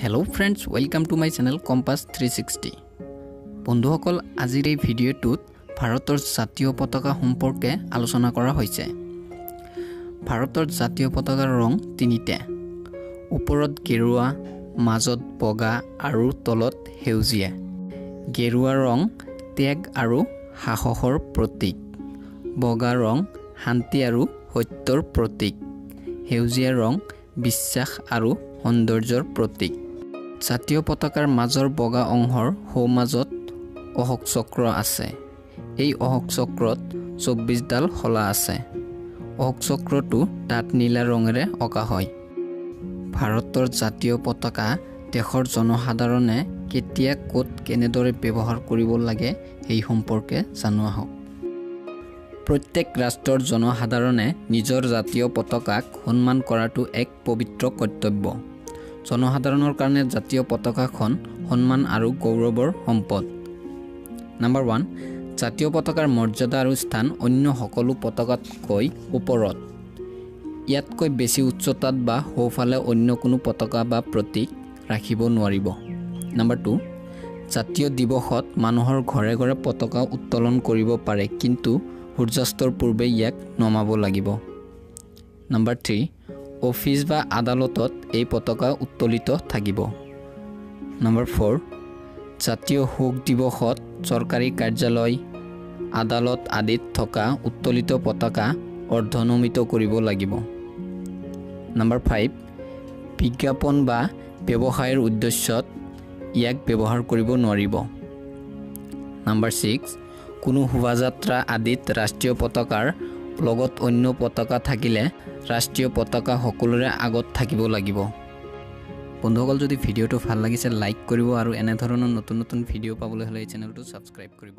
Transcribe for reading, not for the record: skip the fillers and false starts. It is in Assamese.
Hello friends, welcome to my channel Compass 360. বন্ধুসকল আজিৰ এই ভিডিঅ'টোত ভাৰতৰ জাতীয় পতাকা সম্পৰ্কে আলোচনা কৰা হৈছে। ভাৰতৰ জাতীয় পতাকাৰ ৰং তিনিটা। ওপৰত গেৰুৱা, মাজত বগা আৰু তলত সেউজীয়া। গেৰুৱা ৰং ত্যাগ আৰু সাহসৰ প্ৰতীক। বগা ৰং শান্তি আৰু সত্যৰ প্ৰতীক। সেউজীয়া ৰং বিশ্বাস আৰু সৌন্দৰ্যৰ প্ৰতীক। জাতীয় পতাকাৰ মাজৰ বগা অংশৰ সোঁমাজত অশোক চক্ৰ আছে। এই অশোক চক্ৰত 24ডাল শলা আছে। অশোক চক্ৰটো ডাঠ নীলা ৰঙেৰে অঁকা হয়। ভাৰতৰ জাতীয় পতাকা দেশৰ জনসাধাৰণে কেতিয়া ক'ত কেনেদৰে ব্যৱহাৰ কৰিব লাগে সেই সম্পৰ্কে জানোৱা হওক। প্ৰত্যেক ৰাষ্ট্ৰৰ জনসাধাৰণে নিজৰ জাতীয় পতাকাক সন্মান কৰাটো এক পবিত্ৰ কৰ্তব্য। জনসাধাৰণৰ কাৰণে জাতীয় পতাকাখন সন্মান আৰু গৌৰৱৰ সম্পদ। নম্বৰ 1, জাতীয় পতাকাৰ মৰ্যাদা আৰু স্থান অন্য সকলো পতাকাতকৈ ওপৰত। ইয়াতকৈ বেছি উচ্চতাত বা সোঁফালে অন্য কোনো পতাকা বা প্ৰতীক ৰাখিব নোৱাৰিব। নম্বৰ 2, জাতীয় দিৱসত মানুহৰ ঘৰে ঘৰে পতাকা উত্তোলন কৰিব পাৰে, কিন্তু সূৰ্যাস্তৰ পূৰ্বে ইয়াক নমাব লাগিব। নম্বৰ 3, অফিচ বা আদালতত এই পতাকা উত্তোলিত থাকিব। নম্বৰ 4, জাতীয় শোক দিৱসত চৰকাৰী কাৰ্যালয়, আদালত আদিত থকা উত্তোলিত পতাকা অৰ্ধনমিত কৰিব লাগিব। নম্বৰ 5, বিজ্ঞাপন বা ব্যৱসায়ৰ উদ্দেশ্যত ইয়াক ব্যৱহাৰ কৰিব নোৱাৰিব। নম্বৰ 6, কোনো শোভাযাত্ৰা আদিত ৰাষ্ট্ৰীয় পতাকাৰ লগত অন্য পতাকা থাকিলে ৰাষ্ট্ৰীয় পতাকা সকলোৰে আগত থাকিব লাগিব। বন্ধুসকল, যদি ভিডিঅ'টো ভাল লাগিছে লাইক কৰিব আৰু এনে ধৰণৰ নতুন নতুন ভিডিঅ' পাবলৈ হ'লে এই চেনেলটো ছাবস্ক্ৰাইব কৰিব।